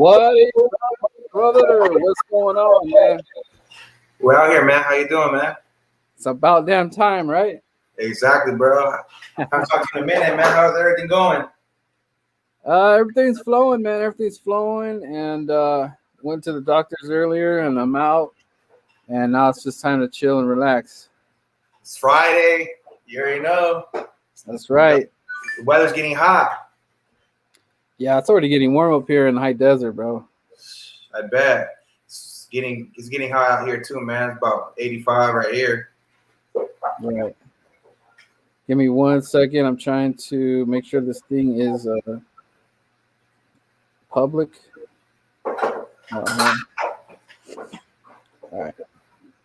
What is up, brother? What's going on, man? We're out here, man. How you doing, man? It's about damn time, right? Exactly, bro. I'm talking in a minute, man. How's everything going? Everything's flowing, man. Everything's flowing, and went to the doctor's earlier, and I'm out, and now it's just time to chill and relax. It's Friday. You already know. That's right. The weather's getting hot. Yeah, it's already getting warm up here in the high desert, bro. I bet. It's getting hot out here too, man. It's about 85 right here. Right. Give me 1 second. I'm trying to make sure this thing is public. All right.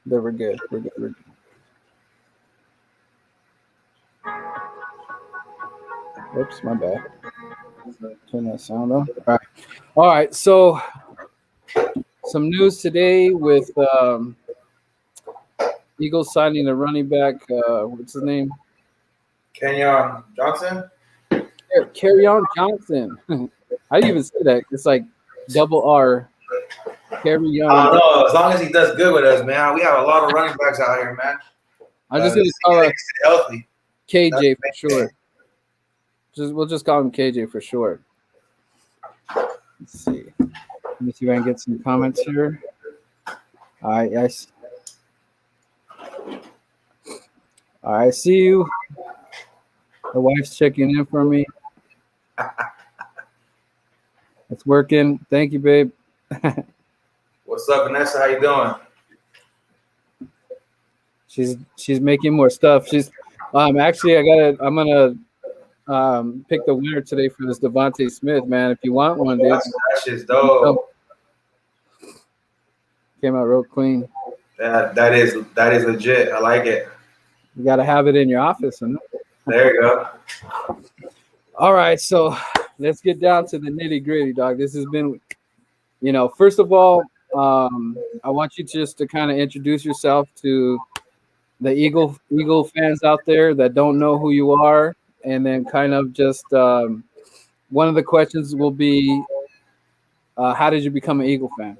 There, we're good. We're good. Oops, my bad. Turn that sound on. All right. So, some news today with Eagles signing the running back. What's his name? Kenyon Johnson? Kerryon Johnson. How do you even say that? It's like double R. Kerryon. I don't know. As long as he does good with us, man. We have a lot of running backs out here, man. I'm just gonna call him healthy. KJ for sure. We'll just call him KJ for short. Let's see. Let me see if I can get some comments here. I see you. The wife's checking in for me. It's working. Thank you, babe. What's up, Vanessa? How you doing? She's making more stuff. She's actually I'm gonna pick the winner today for this Devontae Smith, man. If you want one, dude. That shit's dope. Came out real clean. That is legit. I like it. You gotta have it in your office, and there you go. All right, so let's get down to the nitty gritty, dog. This has been, first of all, I want you just to kind of introduce yourself to the Eagle fans out there that don't know who you are, and then kind of just one of the questions will be, how did you become an Eagle fan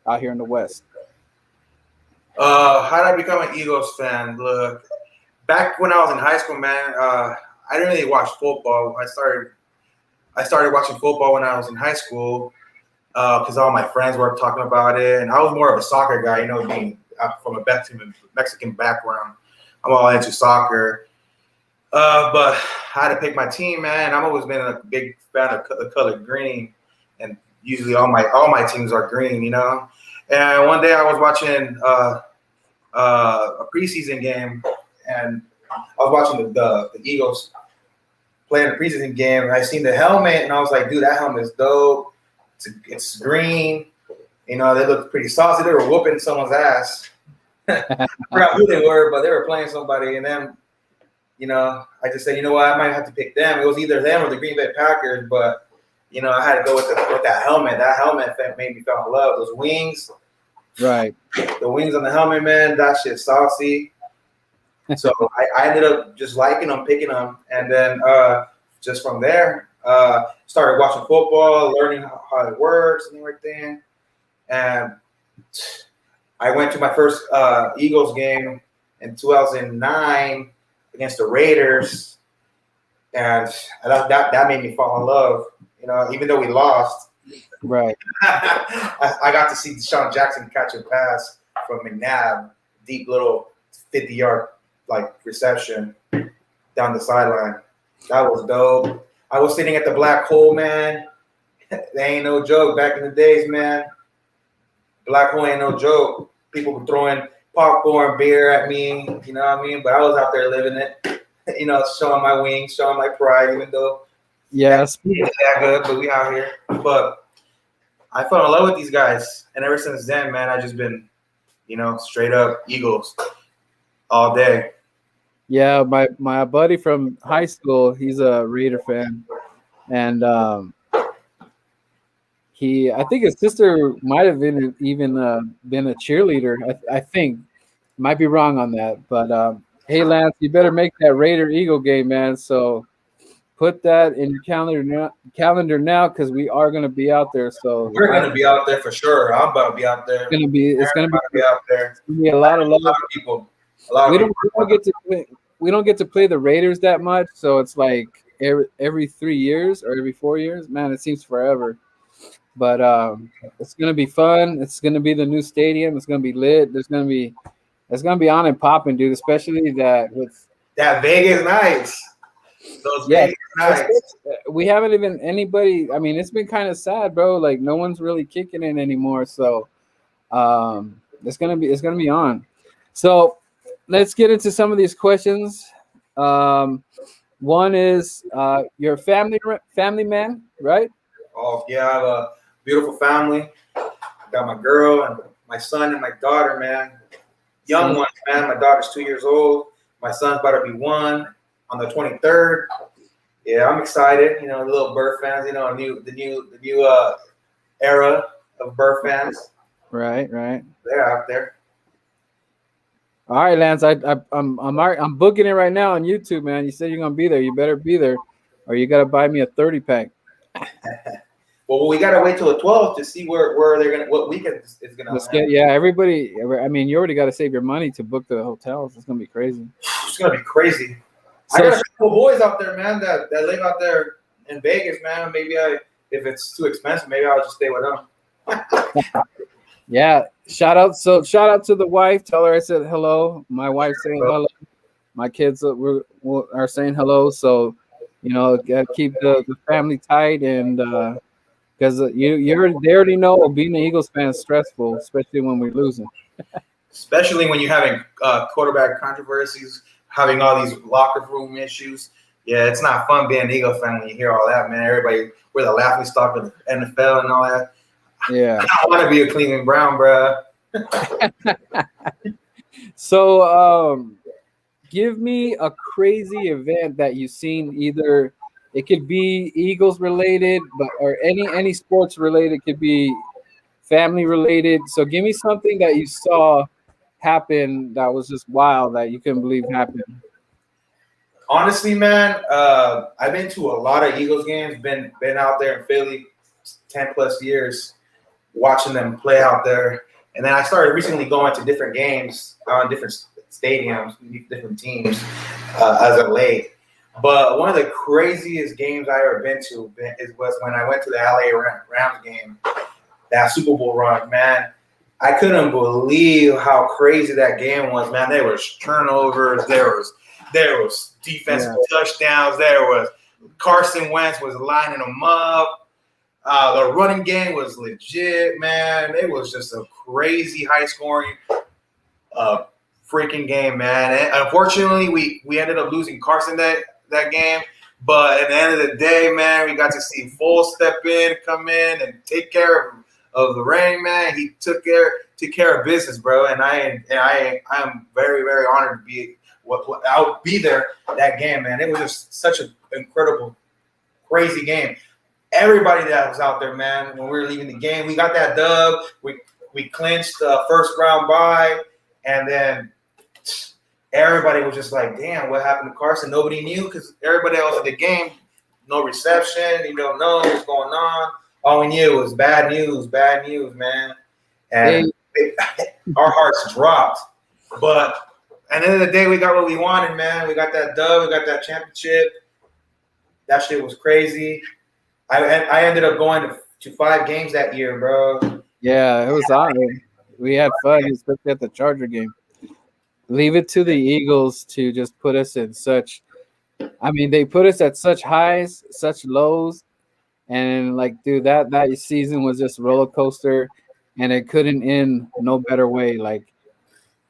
out here in the West? How did I become an Eagles fan? Look, back when I was in high school, man, I didn't really watch football. I started watching football when I was in high school because all my friends were talking about it, and I was more of a soccer guy, being from a Mexican background. I'm all into soccer, but I had to pick my team, man. I've always been a big fan of the color green, and usually all my teams are green, And one day I was watching a preseason game, and I was watching the Eagles playing the preseason game, and I seen the helmet, and I was like, dude, that helmet's dope. It's green. They looked pretty saucy. They were whooping someone's ass. I forgot who they were, but they were playing somebody, and then, I just said, what, I might have to pick them. It was either them or the Green Bay Packers, but, I had to go with that helmet. That helmet made me fall in love. Those wings. Right. The wings on the helmet, man, that shit's saucy. So I ended up just liking them, picking them, and then just from there, started watching football, learning how it works and everything. And I went to my first Eagles game in 2009 against the Raiders, and that made me fall in love. Even though we lost. Right. I got to see Deshaun Jackson catch a pass from McNabb, deep little 50-yard reception down the sideline. That was dope. I was sitting at the black hole, man. They ain't no joke back in the days, man. Black hole ain't no joke. People were throwing popcorn, beer at me, you know what I mean? But I was out there living it, showing my wings, showing my pride, even though yes, it's that good, but we out here. But I fell in love with these guys, and ever since then, man, I've just been, straight up Eagles all day. Yeah, my buddy from high school, he's a Raider fan, and I think his sister might have been been a cheerleader. I think, might be wrong on that, but hey, Lance, you better make that Raider Eagle game, man. So put that in your calendar now because we are going to be out there. So We're gonna be out there for sure. I'm about to be out there. it's going to About to be out there. be a lot of love. A lot of people. A lot We of don't, people. we don't get to play the Raiders that much, so it's like every 3 years or every 4 years. Man, it seems forever. But it's gonna be fun. It's gonna be the new stadium. It's gonna be lit. It's gonna be on and popping, dude. Especially that with That Vegas nights. Those yeah. Vegas nights. We haven't even anybody. I mean, it's been kind of sad, bro. Like no one's really kicking in anymore. So it's gonna be on. So let's get into some of these questions. One is you're a family man, right? Oh yeah, I have a beautiful family. I got my girl and my son and my daughter, man. Young ones, man. My daughter's 2 years old. My son's about to be 1 on the 23rd. Yeah, I'm excited. You know, little bird fans. You know, the new era of bird fans. Right. They're out there. All right, Lance. I'm booking it right now on YouTube, man. You said you're gonna be there. You better be there, or you gotta buy me a 30-pack. Well, we gotta wait till the 12th to see where they're gonna what weekend is gonna. Everybody. I mean, you already got to save your money to book the hotels. It's gonna be crazy. It's gonna be crazy. So, I got a couple boys out there, man, that live out there in Vegas, man. Maybe if it's too expensive, maybe I'll just stay with them. yeah. Shout out to the wife. Tell her I said hello. My wife's saying hello. My kids are saying hello. So, you know, gotta keep the family tight and because they already know being an Eagles fan is stressful, especially when we're losing. Especially when you're having quarterback controversies, having all these locker room issues. Yeah, it's not fun being an Eagle fan when you hear all that, man. Everybody, we're the laughing stock of the NFL and all that. Yeah. I don't want to be a Cleveland Brown, bro. So, give me a crazy event that you've seen. Either it could be Eagles related, or any sports related. It could be family related. So, give me something that you saw happen that was just wild that you couldn't believe happened. Honestly, man, I've been to a lot of Eagles games. Been out there in Philly 10 plus years, watching them play out there. And then I started recently going to different games on different stadiums, different teams as of late. But one of the craziest games I ever been to was when I went to the LA Rams game, that Super Bowl run, man. I couldn't believe how crazy that game was, man. There was turnovers, there was defensive touchdowns, there was Carson Wentz was lining them up. The running game was legit, man. It was just a crazy high-scoring freaking game, man. And unfortunately, we ended up losing Carson that game. But at the end of the day, man, we got to see fullest come in, and take care of the rain, man. He took care of business, bro. And I am very, very honored to be. I would be there that game, man. It was just such an incredible, crazy game. Everybody that was out there, man, when we were leaving the game, we got that dub. We clinched the first round bye, and then everybody was just like, damn, what happened to Carson? Nobody knew because everybody else at the game, no reception. You don't know what's going on. All we knew was bad news, man. And our hearts dropped. But at the end of the day, we got what we wanted, man. We got that dub. We got that championship. That shit was crazy. I ended up going to 5 games that year, bro. Yeah, it was awesome. We had fun, especially at the Charger game. Leave it to the Eagles to just put us in such – I mean, they put us at such highs, such lows. And, like, dude, that season was just roller coaster, and it couldn't end no better way. Like,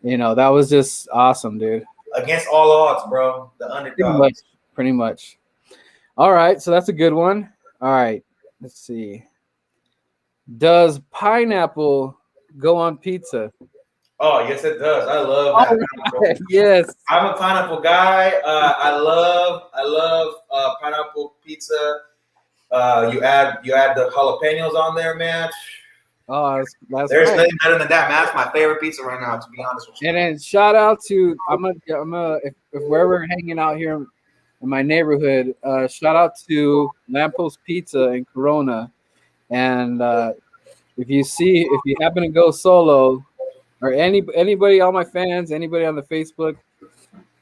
you know, that was just awesome, dude. Against all odds, bro. The underdog. Pretty much. All right, so that's a good one. All right, let's see. Does pineapple go on pizza? Oh, yes, it does. I love that. Right. Yes. I'm a pineapple guy. I love pineapple pizza. You add the jalapenos on there, man. Oh, that's There's right. nothing better than that, man. That's my favorite pizza right now, to be honest with you. And then shout out to I'm gonna if we're ever hanging out here in in my neighborhood. Shout out to Lamppost Pizza in Corona. And if you happen to go solo, or anybody, all my fans, anybody on the Facebook,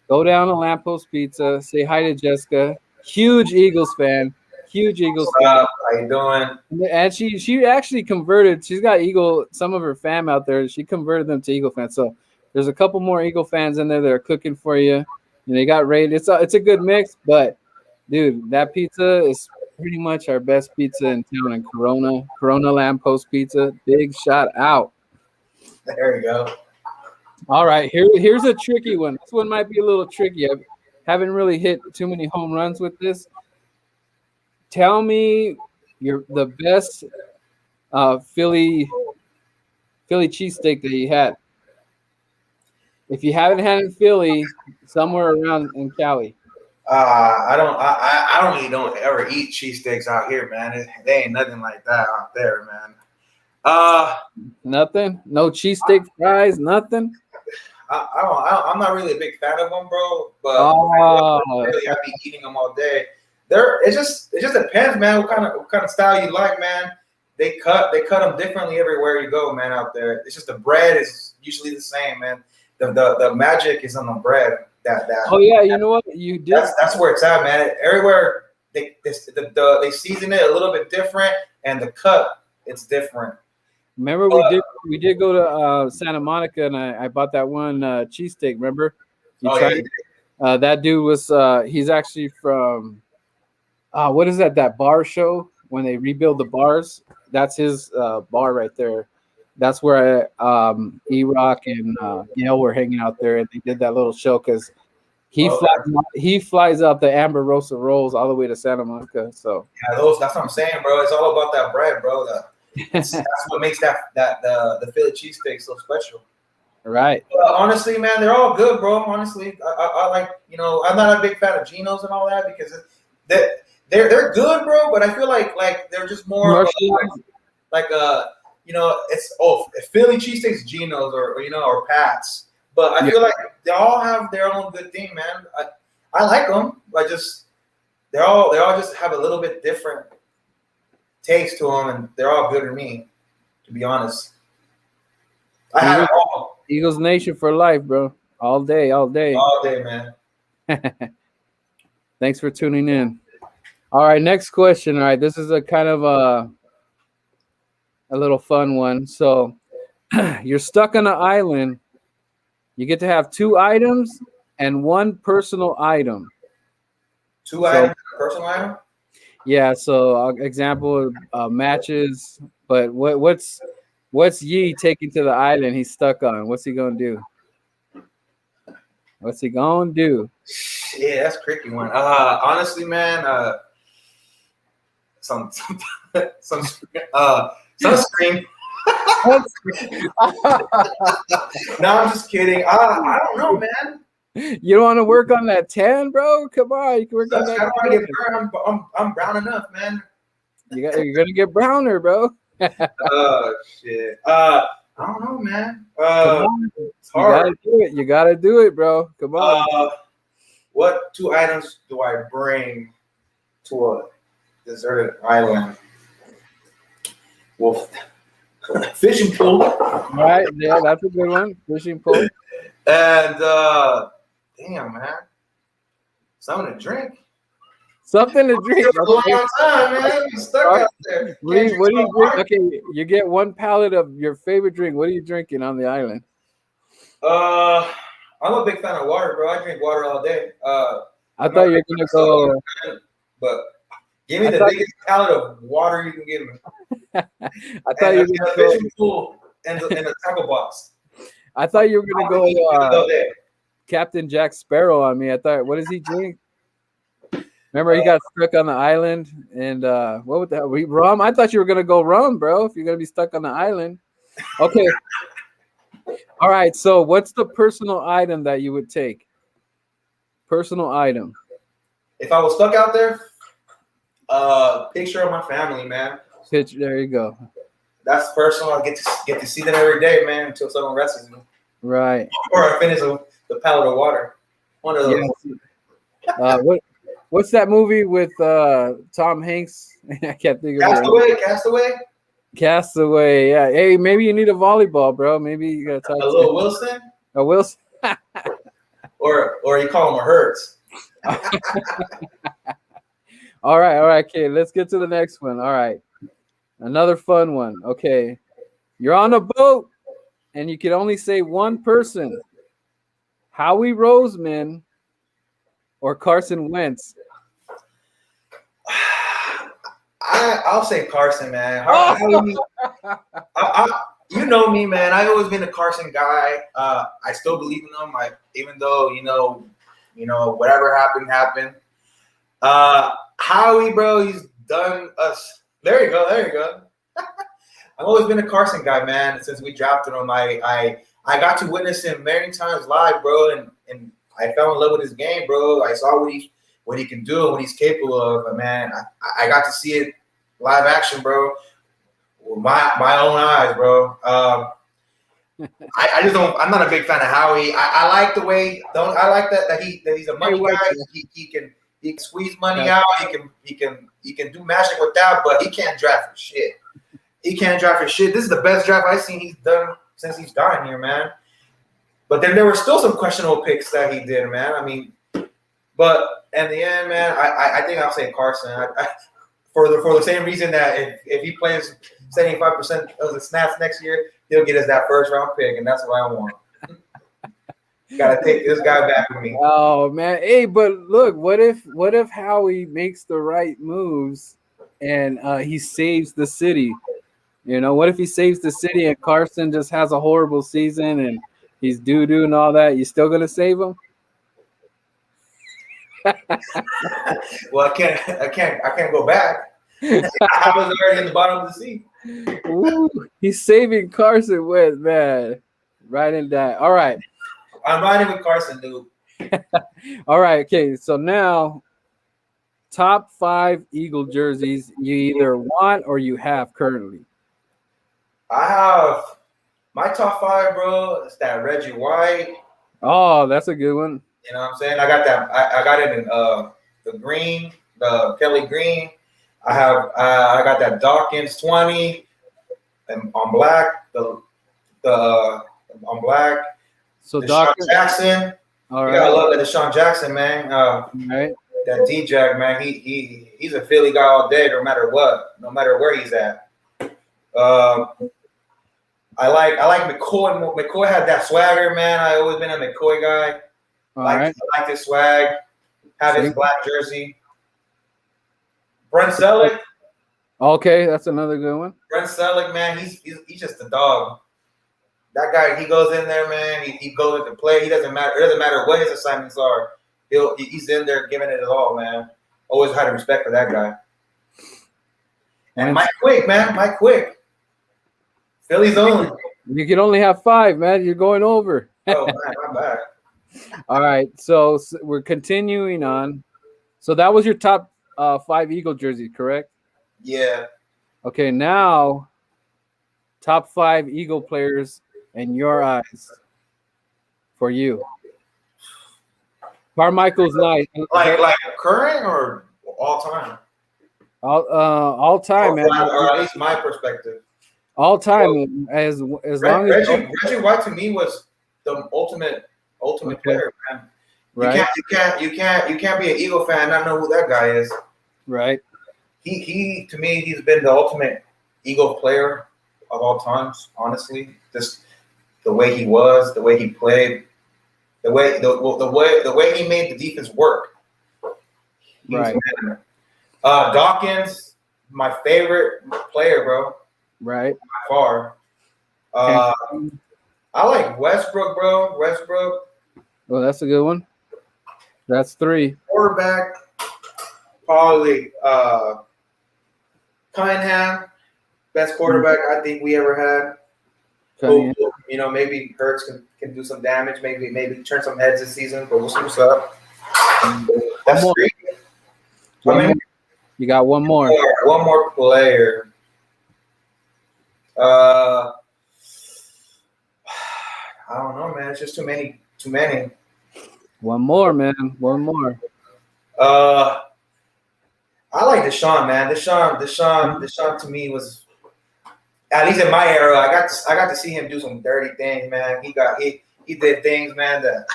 go down to Lamppost Pizza. Say hi to Jessica. Huge Eagles fan. Huge Eagles What's fan. up? How you doing? And she actually converted. She's got some of her fam out there. She converted them to Eagle fans. So there's a couple more Eagle fans in there that are cooking for you. And they got rated. It's a good mix, but dude, that pizza is pretty much our best pizza in town in Corona. Corona Lamppost Pizza. Big shout out. There you go. All right, here's a tricky one. This one might be a little tricky. I haven't really hit too many home runs with this. Tell me the best Philly cheesesteak that you had. If you haven't had it in Philly, somewhere around in Cali. I don't really don't ever eat cheesesteaks out here, man. They ain't nothing like that out there, man. Nothing? No cheesesteak fries? Nothing? I'm not really a big fan of them, bro. But really, I be eating them all day. It just depends, man. What kind of style you like, man. They cut them differently everywhere you go, man. Out there, it's just the bread is usually the same, man. The magic is on the bread. Oh yeah, you know what you did. That's where it's at, man. Everywhere they season it a little bit different, and the cut it's different. Remember we did go to Santa Monica, and I bought that one cheesesteak. Remember? You tried it? That dude was he's actually from what is that bar show when they rebuild the bars? That's his bar right there. That's where E-Rock and Yale were hanging out there, and they did that little show because he flies out the Amber Rosa rolls all the way to Santa Monica. So yeah, that's what I'm saying, bro. It's all about that bread, bro. That's what makes the Philly cheesesteak so special. Right. Honestly, man, they're all good, bro. Honestly, I like, I'm not a big fan of Geno's and all that because they're good, bro. But I feel like they're just more like it's Philly cheesesteaks, Geno's or Pat's. But I feel like they all have their own good thing, man. I like them. They all just have a little bit different taste to them, and they're all good to me, to be honest. I have it all. Eagles Nation for life, bro. All day, man. Thanks for tuning in. All right, next question. All right, this is a kind of a little fun one. So you're stuck on an island. You get to have 2 items and 1 personal item. 2 items, personal item? Yeah, so example matches, but what's Yee taking to the island he's stuck on? What's he gonna do? Yeah, that's a tricky one. Honestly, man, some sunscreen. No, I'm just kidding. I don't know, man. You don't want to work on that tan, bro? Come on, you can work on that. I want to get brown. I'm brown enough, man. You're gonna get browner, bro. Oh shit. I don't know, man. It's hard. You gotta do it, bro. Come on. What 2 items do I bring to a deserted island? Well, fishing pole. All right, yeah, that's a good one. Fishing pole. And damn, man, something to drink. Something to drink. A long time, man. I'm stuck out there. What do you drink? Okay, you get 1 pallet of your favorite drink. What are you drinking on the island? I'm a big fan of water, bro. I drink water all day. I thought you were gonna go. But give me the biggest pallet of water you can give me. I thought you were gonna go fishing pool and a tackle box. I thought you were gonna go Captain Jack Sparrow on me. I thought, what does he drink? Remember, he got stuck on the island, and what would that? Rum? I thought you were gonna go rum, bro. If you're gonna be stuck on the island, okay. All right. So, what's the personal item that you would take? Personal item. If I was stuck out there, picture of my family, man. There you go. That's personal. I get to see them every day, man, until someone rescues me. Right. Or I finish the pallet of water. One of those. Yeah. What's that movie with Tom Hanks? I can't think of it. Castaway. Castaway. Yeah. Hey, maybe you need a volleyball, bro. Maybe you gotta talk A to little Wilson, a Wilson. or you call him a Hurts. All right. Okay, let's get to the next one. All right. Another fun one. Okay. You're on a boat and you can only say one person. Howie Roseman or Carson Wentz? I'll say Carson, man. Oh! You know me, man. I've always been a Carson guy. I still believe in him. Even though whatever happened. Howie, bro, he's done us. There you go. I've always been a Carson guy, man. Since we drafted him, I got to witness him many times live, bro, and I fell in love with his game, bro. I saw what he can do and what he's capable of, and man, I got to see it live action, bro, with my own eyes, bro. I just don't. I'm not a big fan of Howie. I like the way. I like that he's a money guy. He can squeeze money out. He can do magic with that, but he can't draft for shit. This is the best draft I've seen he's done since he's gotten here, man. But then there were still some questionable picks that he did, man. I mean, but in the end, man, I think I'll say Carson. For the same reason that if he plays 75% of the snaps next year, he'll get us that first round pick, and that's what I want. Gotta take this guy back with me. Oh man, hey, but look, what if Howie makes the right moves and he saves the city? You know, what if he saves the city and Carson just has a horrible season and he's doo-doo and all that? You still gonna save him? Well, I can't go back. I was already in the bottom of the sea. Ooh, he's saving Carson Wentz, man. Writing that. All right. I'm riding with Carson, dude. All right. Okay. So now, top 5 Eagle jerseys you either want or you have currently. I have my top 5, bro. It's that Reggie White. Oh, that's a good one. You know what I'm saying? I got that. I got it in the green, the Kelly green. I got that Dawkins 20 and on black. On black. So Deshaun Jackson. All right. I love that Deshaun Jackson, man. Right. That D-Jack, man. He's a Philly guy all day, no matter what, no matter where he's at. I like McCoy. McCoy had that swagger, man. I always been a McCoy guy. I like his swag. Have his black jersey. Brent Selleck. Okay, that's another good one. Brent Selleck, man, he's just a dog. That guy, he goes in there, man. He goes into play. He doesn't matter. It doesn't matter what his assignments are. He's in there giving it all, man. Always had respect for that guy. And Mike Quick, man. Mike Quick. Philly's only. You can only have 5, man. You're going over. Oh, man, I'm back. All right. So we're continuing on. So that was your top 5 Eagle jerseys, correct? Yeah. Okay, now top 5 Eagle players in your eyes for you. Carmichael's nice. Like current or all time? All time, man. Or at least my perspective. All time, as long as Reggie White to me was the ultimate player, man. Right. You can't be an Eagle fan and not know who that guy is. Right. He to me, he's been the ultimate Eagle player of all times. Honestly, just the way he was, the way he played, the way he made the defense work. Right. Dawkins, my favorite player, bro. Right. By far. I like Westbrook, bro. Westbrook. Well, that's a good one. That's 3. Quarterback, probably Cunningham, best quarterback I think we ever had. Cunningham. You know, maybe Hurts can do some damage, maybe turn some heads this season, but we'll see what's up. That's 3. You got one more. One more player. I don't know, man. It's just too many. One more, man. One more. like Deshaun, man. Deshaun to me was, at least in my era, I got to see him do some dirty things, man. He did things, man, that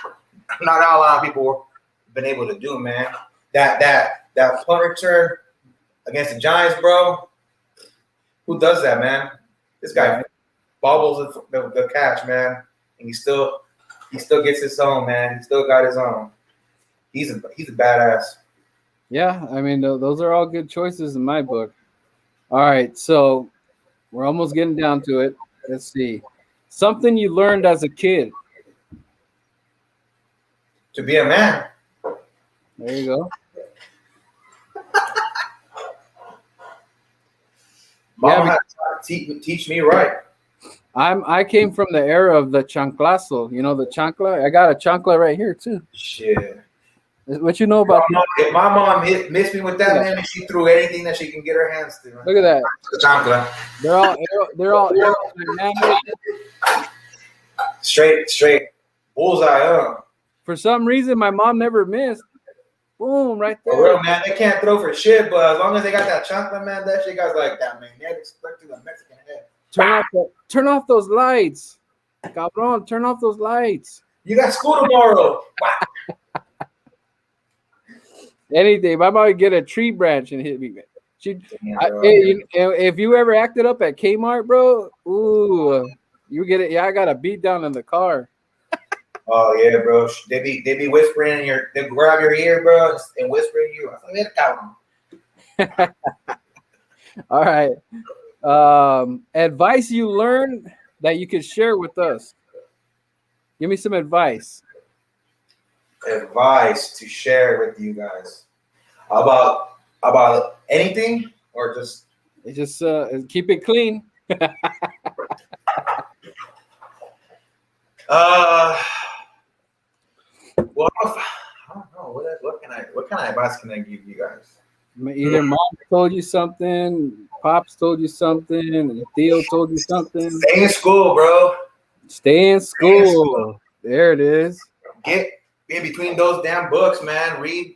not a lot of people have been able to do, man. That punt return against the Giants, bro. Who does that, man? This guy bobbles the catch, man, and he still gets his own, man. He still got his own. He's a badass. Yeah, I mean, those are all good choices in my book. All right, so we're almost getting down to it. Let's see. Something you learned as a kid. To be a man. There you go. Mom had to teach me right. I came from the era of the chanclazo. You know the chancla? I got a chancla right here too. Shit. What you know about? If my mom missed me with that, man, she threw anything that she can get her hands to. Look at that. The chancla. They're all straight bullseye. For some reason, my mom never missed. Boom, right there. For real, man. They can't throw for shit, but as long as they got that chancla, man, that shit guy's like that, man. They had to stuck to the Mexican head. Turn off those lights. Cabron, turn off those lights. You got school tomorrow. Anything. My mom would get a tree branch and hit me. If you ever acted up at Kmart, bro, ooh, you get it. Yeah, I got a beat down in the car. Oh yeah, bro. They be whispering in your. They grab your ear, bro, and whisper in you. All right. Advice you learned that you could share with us. Give me some advice. Advice to share with you guys about anything or just keep it clean. Well, I don't know. What kind of advice can I give you guys? Either mom told you something, pops told you something, Theo told you something. Stay in school, bro. Stay in school. There it is. Get in between those damn books, man. Read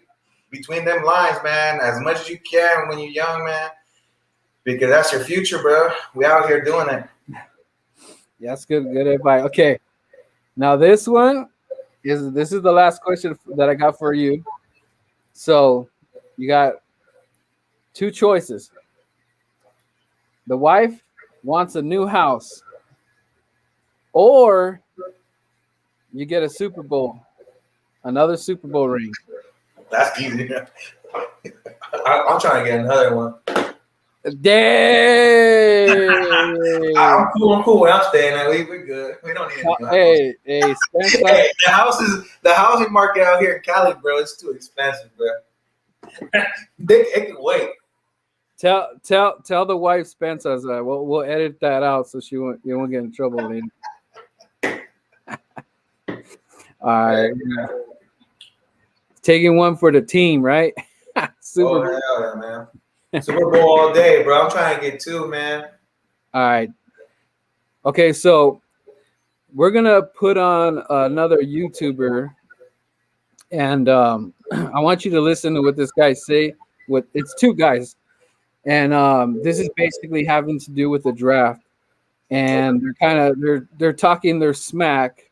between them lines, man, as much as you can when you're young, man. Because that's your future, bro. We out here doing it. Yeah, that's good advice. Okay. Now this one is the last question that I got for you. So you got two choices. The wife wants a new house, or you get a Super Bowl, another Super Bowl ring. That's easy. I'm trying to get another one. Dang! I'm cool where I'm staying at. We're good. We don't need Hey, Spencer. Hey, the housing market out here in Cali, bro, it's too expensive, bro. It can wait. Tell the wife Spencer that we'll edit that out so you won't get in trouble later. All right. Yeah. Taking one for the team, right? Super Bowl. Hell yeah, man. Super Bowl all day, bro. I'm trying to get two, man. All right. Okay, so we're gonna put on another YouTuber, and I want you to listen to what this guy say. It's two guys, and this is basically having to do with the draft, and they're talking their smack,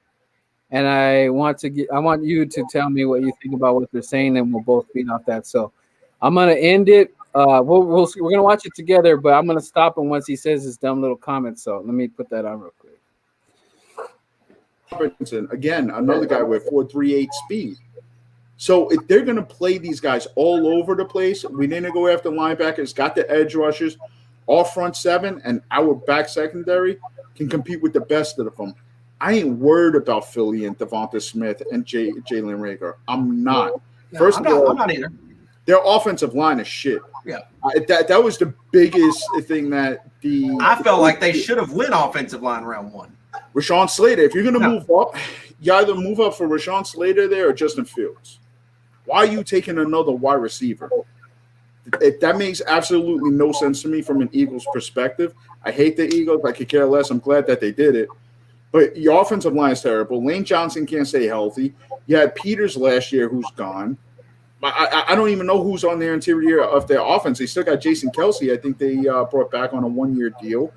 and I want you to tell me what you think about what they're saying, and we'll both feed off that. So I'm gonna end it. We're gonna watch it together, but I'm gonna stop him once he says his dumb little comment. So let me put that on real quick. Robinson, again, another guy with 4.38 speed. So if they're gonna play these guys all over the place, we need to go after linebackers, got the edge rushers, our front seven and our back secondary can compete with the best of them. I ain't worried about Philly and Devonta Smith and Jalen Reagor. I'm not. First of all, I'm not either. Their offensive line is shit. Yeah, that was the biggest thing that I felt like they should have went offensive line round one. Rashawn Slater. If you're gonna move up, you either move up for Rashawn Slater there or Justin Fields. Why are you taking another wide receiver? That makes absolutely no sense to me from an Eagles perspective. I hate the Eagles. I could care less. I'm glad that they did it. But your offensive line is terrible. Lane Johnson can't stay healthy. You had Peters last year who's gone. I don't even know who's on their interior of their offense. They still got Jason Kelsey. I think they brought back on a 1-year deal.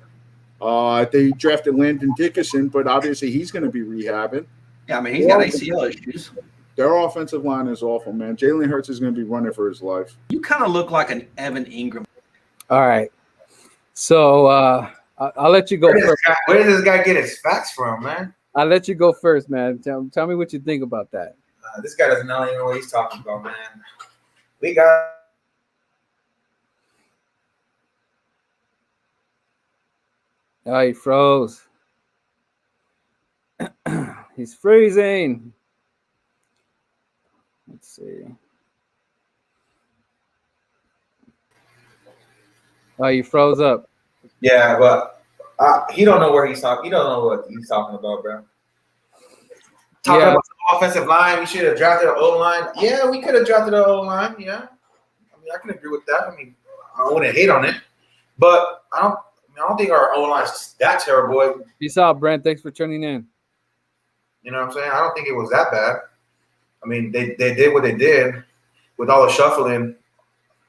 They drafted Landon Dickerson, but obviously he's going to be rehabbing. Yeah, I mean, he's got ACL issues. Their offensive line is awful, man. Jalen Hurts is going to be running for his life. You kind of look like an Evan Ingram. All right. So I'll let you go first. Where does this guy get his facts from, man? I'll let you go first, man. Tell me what you think about that. This guy doesn't know even what he's talking about, man. We got. Oh, he froze. He's freezing. Let's see. Oh, you froze up. Yeah, but he don't know where he's talking. He don't know what he's talking about, bro. Talking about the offensive line, we should have drafted an O-line. Yeah, we could have drafted an O-line. Yeah, I mean, I can agree with that. I mean, I wouldn't hate on it, but I don't think our O-line is that terrible. Peace out, Brent. Thanks for tuning in. You know what I'm saying? I don't think it was that bad. I mean, they did what they did with all the shuffling.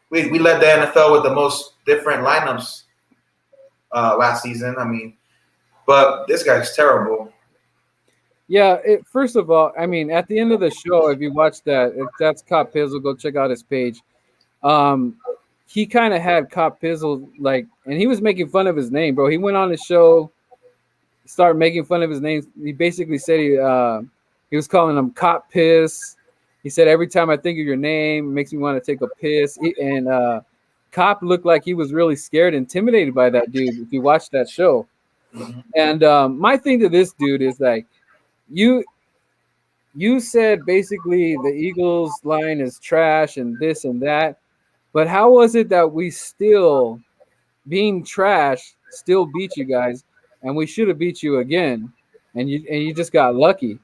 We led the NFL with the most different lineups last season. I mean, but this guy's terrible. Yeah, first of all, I mean, at the end of the show, if you watch that, if that's Cop Pizzle, go check out his page. He kind of had Cop Pizzle, like, and he was making fun of his name, bro. He went on the show, started making fun of his name. He basically said he was calling him Cop Piss. He said, every time I think of your name, it makes me want to take a piss. And Cop looked like he was really scared, intimidated by that dude, if you watch that show. Mm-hmm. And my thing to this dude is, like, you said basically the Eagles line is trash and this and that, but how was it that we still, being trash, still beat you guys, and we should have beat you again, and you just got lucky?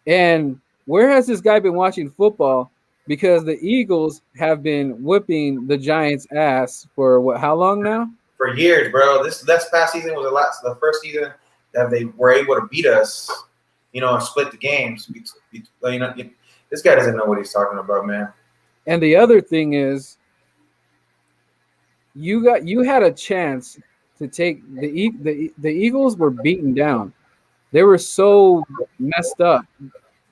And where has this guy been watching football? Because the Eagles have been whipping the Giants' ass for how long now? For years, bro. This past season was the first season that they were able to beat us. You know, and split the games. You know, this guy doesn't know what he's talking about, man. And the other thing is, you had a chance to take the Eagles were beaten down. They were so messed up,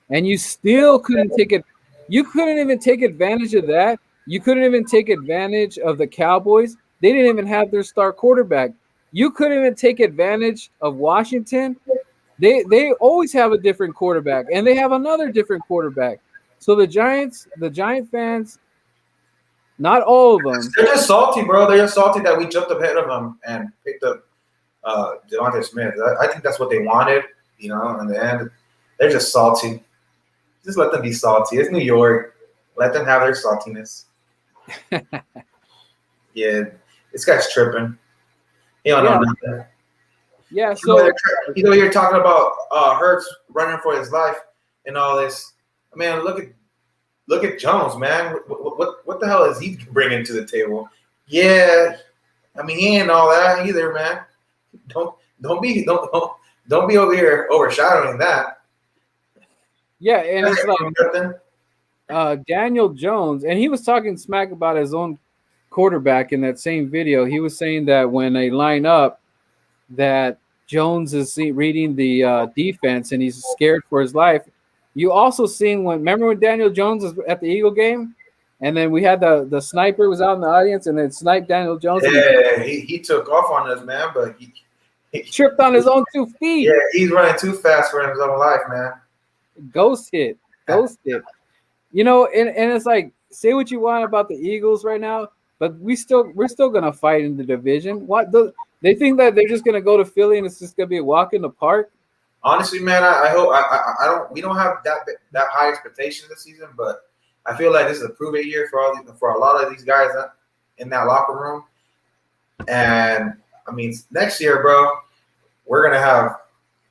and you still couldn't take it. You couldn't even take advantage of that. You couldn't even take advantage of the Cowboys. They didn't even have their star quarterback. You couldn't even take advantage of Washington. They always have a different quarterback, and they have another different quarterback. So the Giant fans, not all of them. They're just salty, bro. They're just salty that we jumped ahead of them and picked up Devontae Smith. I think that's what they wanted, you know, in the end. They're just salty. Just let them be salty. It's New York. Let them have their saltiness. Yeah, this guy's tripping. He don't know nothing. Yeah, so you know, you're talking about Hurts running for his life and all this. Man, look at Jones, man. What the hell is he bringing to the table? Yeah, I mean, he ain't all that either, man. Don't be over here overshadowing that. Yeah, and it's like Daniel Jones, and he was talking smack about his own quarterback in that same video. He was saying that when they line up, that Jones is reading the defense and he's scared for his life. You also seen remember when Daniel Jones was at the Eagle game, and then we had the sniper was out in the audience and then sniped Daniel Jones. Yeah, he took off on us, man, but he tripped on his own 2 feet. Yeah, he's running too fast for his own life, man. Ghost hit. You know, and it's like, say what you want about the Eagles right now, but we're still gonna fight in the division. They think that they're just gonna go to Philly and it's just gonna be a walk in the park. Honestly, man, I hope we don't have that high expectations this season, but I feel like this is a prove-it year for a lot of these guys in that locker room. And I mean, next year, bro, we're gonna have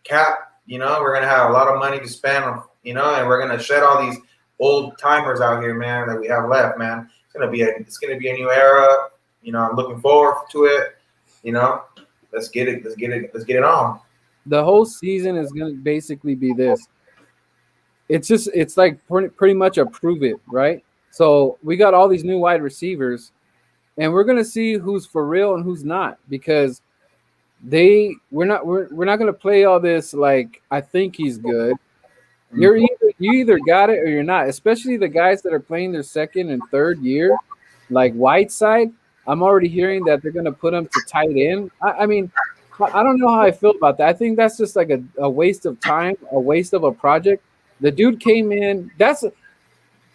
cap. You know, we're gonna have a lot of money to spend. You know, and we're gonna shed all these old timers out here, man, that we have left, man. It's gonna be a new era. You know, I'm looking forward to it. You know, let's get it on. The whole season is going to basically be this. It's like pretty much a prove it, right? So we got all these new wide receivers, and we're gonna see who's for real and who's not, because we're not gonna play all this like I think he's good. You either got it or you're not. Especially the guys that are playing their second and third year, like Whiteside. I'm already hearing that they're gonna put him to tight end. I mean, I don't know how I feel about that. I think that's just like a waste of time, a waste of a project. The dude came in. That's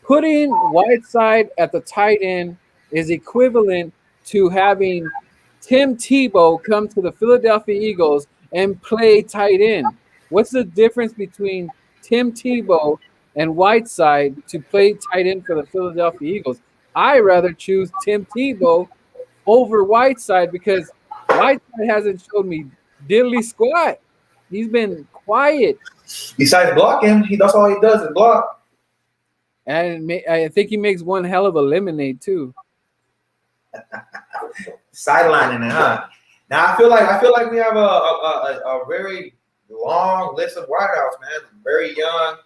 putting Whiteside at the tight end is equivalent to having Tim Tebow come to the Philadelphia Eagles and play tight end. What's the difference between Tim Tebow and Whiteside to play tight end for the Philadelphia Eagles? I rather choose Tim Tebow over Whiteside because Whiteside hasn't showed me diddly squat. He's been quiet. Besides blocking, that's all he does is block. And I think he makes one hell of a lemonade too. Sidelining it, huh? Now I feel like we have a very long list of wideouts, man. Very young,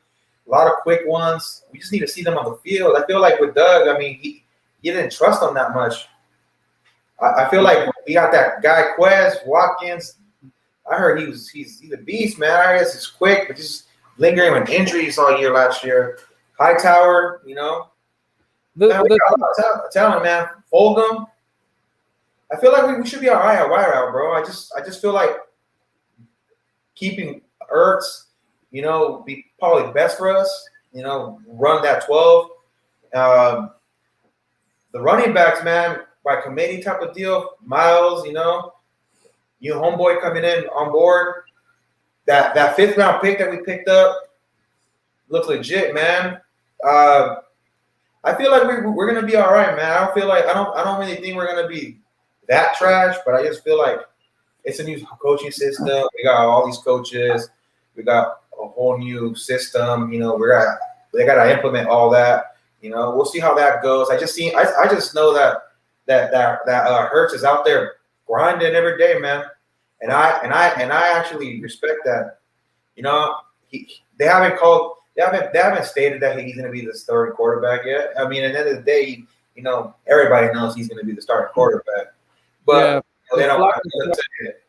a lot of quick ones. We just need to see them on the field. I feel like with Doug, I mean, he didn't trust them that much. I feel like we got that guy Quez Watkins. I heard he's a beast, man. I guess he's quick, but just lingering with injuries all year last year. Hightower, you know. We got a lot of talent, man. Oldham. I feel like we should be all right at wide out, bro. I just feel like keeping Ertz, you know, be probably best for us. You know, run that 12. The running backs, man, by committee type of deal. Miles, you know, you homeboy coming in on board. That 5th round pick that we picked up looks legit, man. I feel like we're gonna be all right, man. I don't really think we're gonna be that trash, but I just feel like it's a new coaching system. We got all these coaches. We got a whole new system. You know, they gotta implement all that. You know, we'll see how that goes. I just know that Hurts is out there grinding every day, man. And I actually respect that. You know, they haven't stated that he's going to be the starting quarterback yet. I mean, at the end of the day, you know, everybody knows he's going to be the starting quarterback. But they don't want to say it.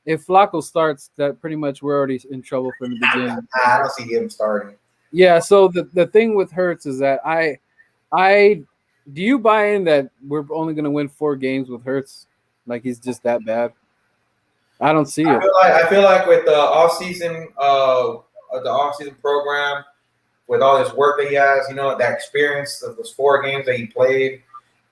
If Flacco starts, that pretty much we're already in trouble from the beginning. I don't see him starting. Yeah. So the thing with Hurts is that I do you buy in that we're only going to win 4 games with Hurts? Like he's just that bad? I don't see it. I feel like with the offseason program, with all this work that he has, you know, that experience of those 4 games that he played,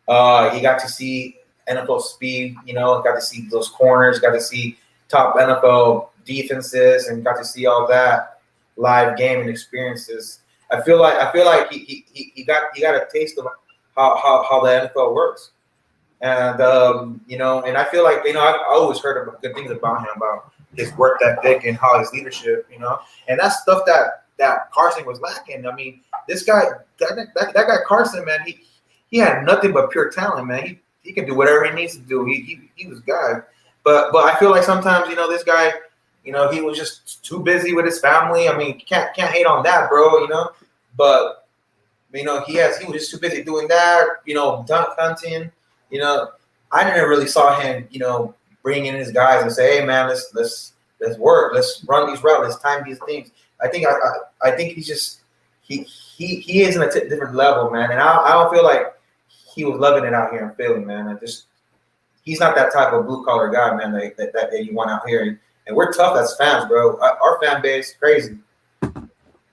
he got to see NFL speed, you know, got to see those corners, got to see top NFL defenses, and got to see all that live game and experiences. I feel like he got a taste of how the NFL works. And you know, and I feel like, you know, I've always heard good things about him, about his work ethic and how his leadership, you know, and that's stuff that Carson was lacking. I mean, this guy, that guy Carson, man, he had nothing but pure talent, man. He can do whatever he needs to do. He was guy, but I feel like sometimes, you know, this guy, you know, he was just too busy with his family. I mean, can't hate on that, bro, you know, but you know, he was just too busy doing that, you know, hunting. You know, I didn't really saw him, you know, bring in his guys and say, "Hey, man, let's work, let's run these routes, let's time these things." I think he's just he is in a different level, man. And I don't feel like he was loving it out here in Philly, man. He's not that type of blue collar guy, man. That you want out here, and we're tough as fans, bro. Our fan base is crazy.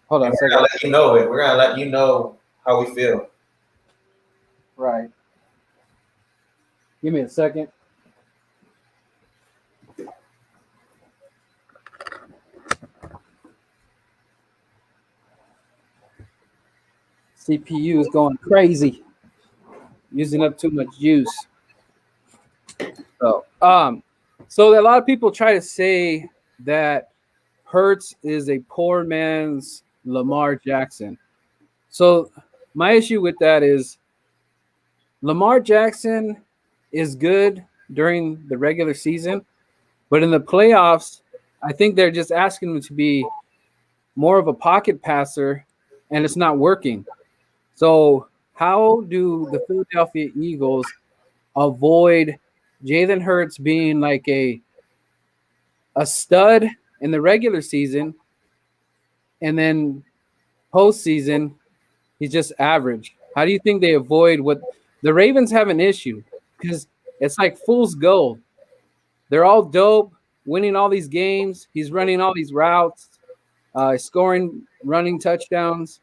Hold on, we're gonna let you know it. We're gonna let you know how we feel. Right. Give me a second. CPU is going crazy, using up too much juice. So a lot of people try to say that Hurts is a poor man's Lamar Jackson. So my issue with that is Lamar Jackson is good during the regular season, but in the playoffs, I think they're just asking him to be more of a pocket passer, and it's not working. So how do the Philadelphia Eagles avoid Jalen Hurts being like a stud in the regular season, and then postseason he's just average? How do you think they avoid what the Ravens have an issue? Because it's like fool's gold. They're all dope, winning all these games. He's running all these routes, scoring running touchdowns.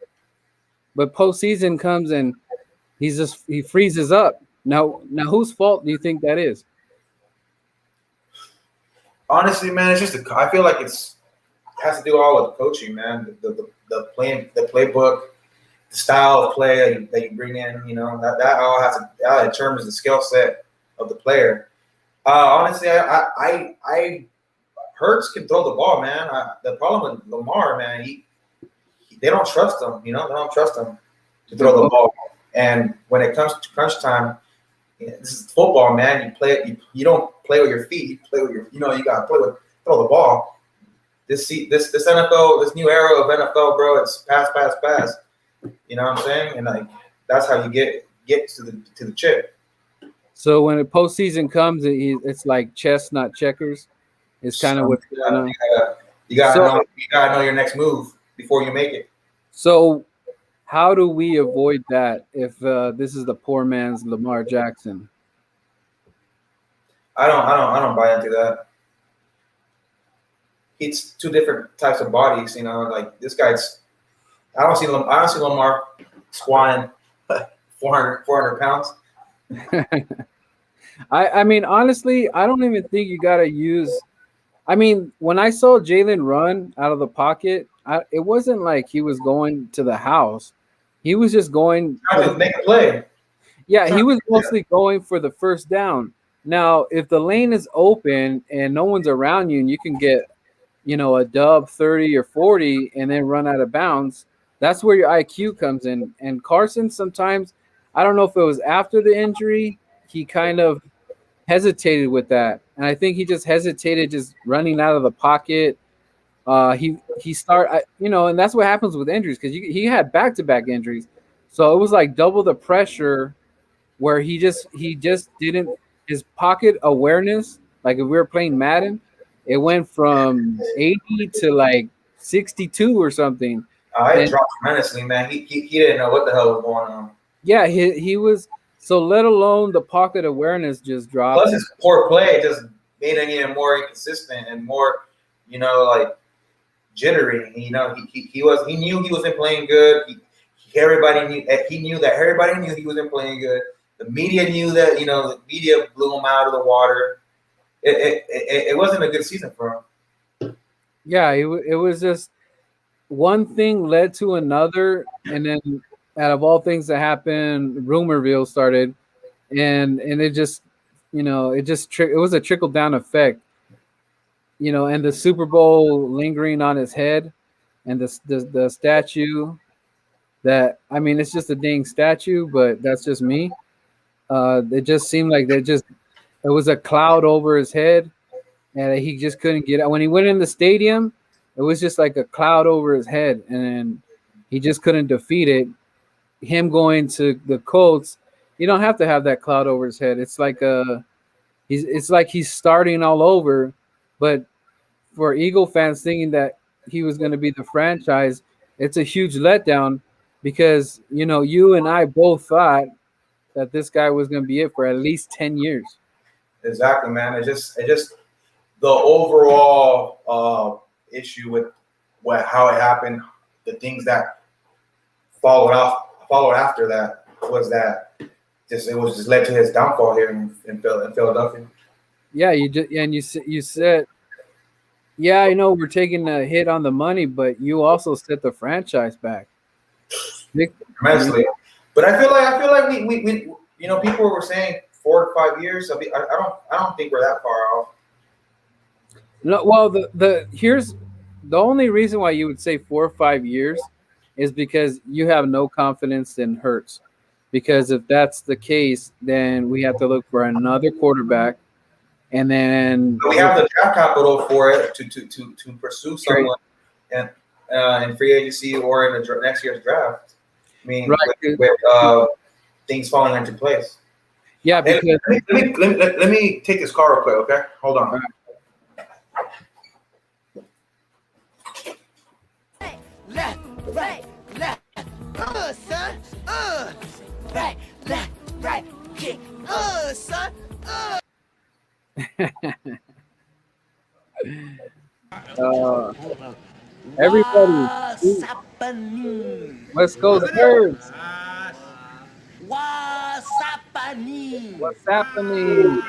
But postseason comes and he freezes up. Now whose fault do you think that is? Honestly, man, it's just I feel like it has to do all with coaching, man. The playbook, the style of play that you bring in, that all that determines the skill set of the player. Honestly, I Hurts can throw the ball, man. The problem with Lamar, man, they don't trust him. They don't trust him to throw the ball. And when it comes to crunch time, this is football, man. You play. You don't play with your feet. You play with your. You got to throw the ball. This NFL, this new era of NFL, bro. It's pass. You know what I'm saying? And like that's how you get to the chip. So when the postseason comes, it's like chess, not checkers. It's kind of what's going on. You gotta know your next move before you make it. So how do we avoid that if this is the poor man's Lamar Jackson? I don't buy into that. It's two different types of bodies, like this guy's. I don't see Lamar squatting 400 pounds. I mean, honestly, I don't even think you got to use. I mean, when I saw Jalen run out of the pocket, it wasn't like he was going to the house. He was just going to make a play. Yeah, he was mostly going for the first down. Now, if the lane is open and no one's around you and you can get, a dub 30 or 40 and then run out of bounds, that's where your IQ comes in. And Carson sometimes, I don't know if it was after the injury, he kind of hesitated with that. And I think he just hesitated just running out of the pocket. And that's what happens with injuries because he had back-to-back injuries. So it was like double the pressure where he just didn't – his pocket awareness, like if we were playing Madden, it went from 80 to like 62 or something. It dropped tremendously, man. He didn't know what the hell was going on. Yeah, he was – so let alone the pocket awareness just dropped. Plus his poor play just made him even more inconsistent and more, like jittery. He knew he wasn't playing good. Everybody knew that everybody knew he wasn't playing good. The media knew that, the media blew him out of the water. It wasn't a good season for him. Yeah, it was just one thing led to another, and then out of all things that happened, rumorville started, and it just, it was a trickle down effect, and the Super Bowl lingering on his head, and the statue. That, I mean, it's just a dang statue, but that's just me. It just seemed like it was a cloud over his head, and he just couldn't get out. When he went in the stadium, it was just like a cloud over his head, and he just couldn't defeat it. Him going to the Colts, you don't have to have that cloud over his head. It's like it's like he's starting all over. But for Eagle fans thinking that he was going to be the franchise, it's a huge letdown because you and I both thought that this guy was going to be it for at least 10 years. Exactly, man. It just the overall issue with how it happened, the things that followed after that was that it was just led to his downfall here in Philadelphia. Yeah, you said, yeah, I know we're taking a hit on the money, but you also set the franchise back tremendously. But I feel like we people were saying 4 to 5 years. I don't think we're that far off. No, well, here's the only reason why you would say 4 or 5 years is because you have no confidence in Hurts. Because if that's the case, then we have to look for another quarterback, and then we have the draft capital for it to pursue someone in free agency or in the next year's draft. I mean, right. things falling into place. Yeah, Hey, because let me take this call real quick, okay? Hold on. Left, right, left. Son. Right, left, right, kick. Son. everybody, What's happening? West Coast birds. What's happening? What's happening?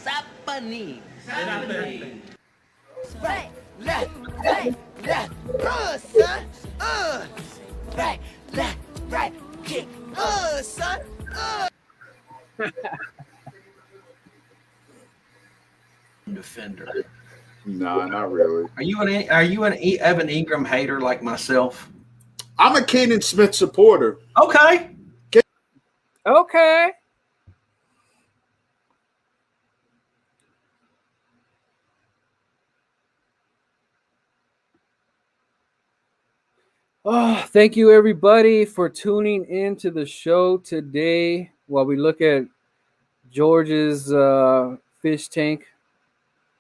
What's happening? Right, left, right, left. Son. Right, left, right, kick. Son. Defender. Nah, not really. Are you an Evan Ingram hater like myself? I'm a Caden Smith supporter. Okay. Okay. Oh, thank you everybody for tuning in to the show today while we look at George's fish tank.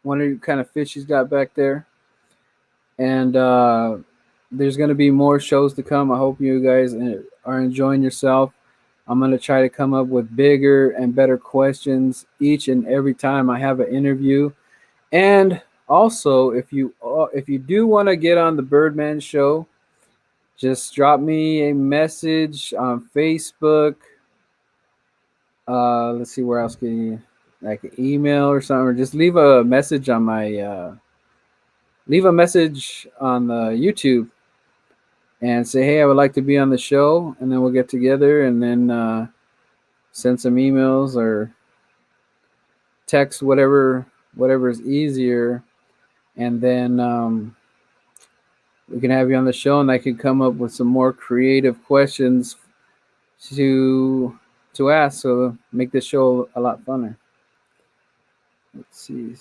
Wonder what kind of fish he's got back there. And there's going to be more shows to come. I hope you guys are enjoying yourself. I'm going to try to come up with bigger and better questions each and every time I have an interview. And also, if you do want to get on the Birdman Show, just drop me a message on Facebook. Let's see where else can you, like an email or something, or just leave a message on my leave a message on the YouTube and say, hey, I would like to be on the show, and then we'll get together and then send some emails or text, whatever is easier, and then we can have you on the show, and I can come up with some more creative questions to ask, so make this show a lot funner. Let's see.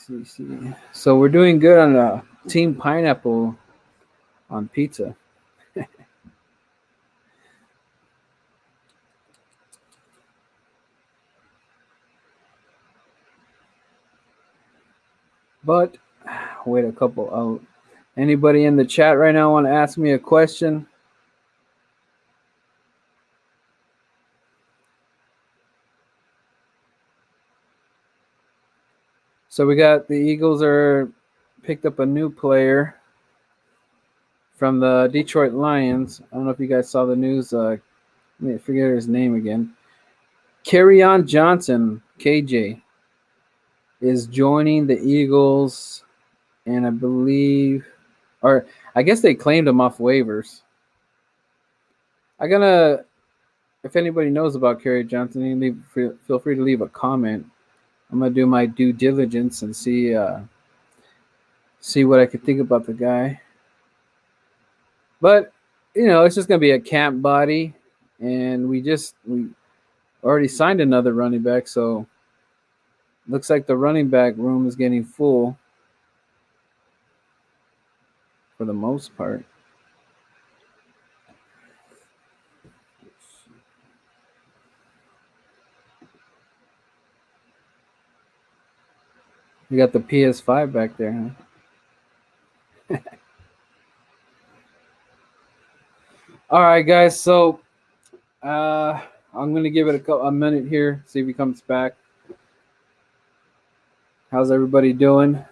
So we're doing good on Team Pineapple on pizza. But wait a couple. Oh, anybody in the chat right now want to ask me a question? So we got the Eagles are picked up a new player from the Detroit Lions. I don't know if you guys saw the news. I forget his name again. Kerryon Johnson, KJ, is joining the Eagles, and I believe, or I guess they claimed him off waivers. If anybody knows about Kerryon Johnson, feel free to leave a comment. I'm gonna do my due diligence and see what I could think about the guy. But it's just gonna be a camp body, and we already signed another running back, so looks like the running back room is getting full for the most part. We got the PS5 back there, huh? All right, guys. So I'm gonna give it a minute here, see if he comes back. How's everybody doing?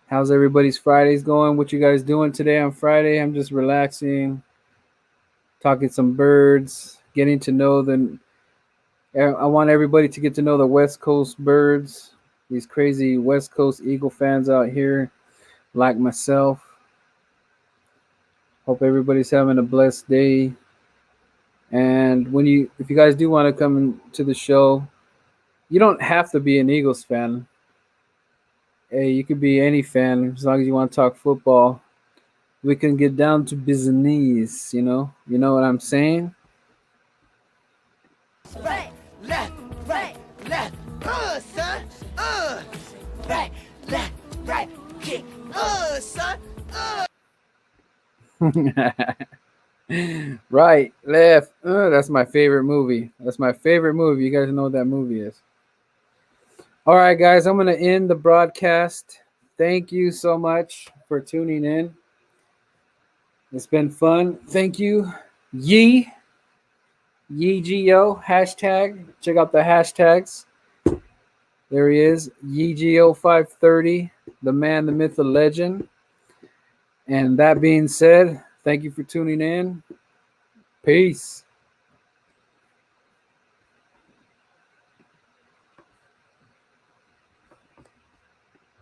How's everybody's Fridays going? What you guys doing today on Friday? I'm just relaxing, talking some birds, getting to know them. I want everybody to get to know the West Coast birds, these crazy West Coast Eagle fans out here like myself. Hope everybody's having a blessed day. And if you guys do want to come to the show, you don't have to be an Eagles fan. Hey, you could be any fan as long as you want to talk football. We can get down to business, you know what I'm saying? Right, left, son. Right, left, kick. Son. Right, left. That's my favorite movie. That's my favorite movie. You guys know what that movie is. All right, guys, I'm going to end the broadcast. Thank you so much for tuning in. It's been fun. Thank you. yeeigo, hashtag. Check out the hashtags. There he is, yeeigo530, the man, the myth, the legend. And that being said, thank you for tuning in. Peace.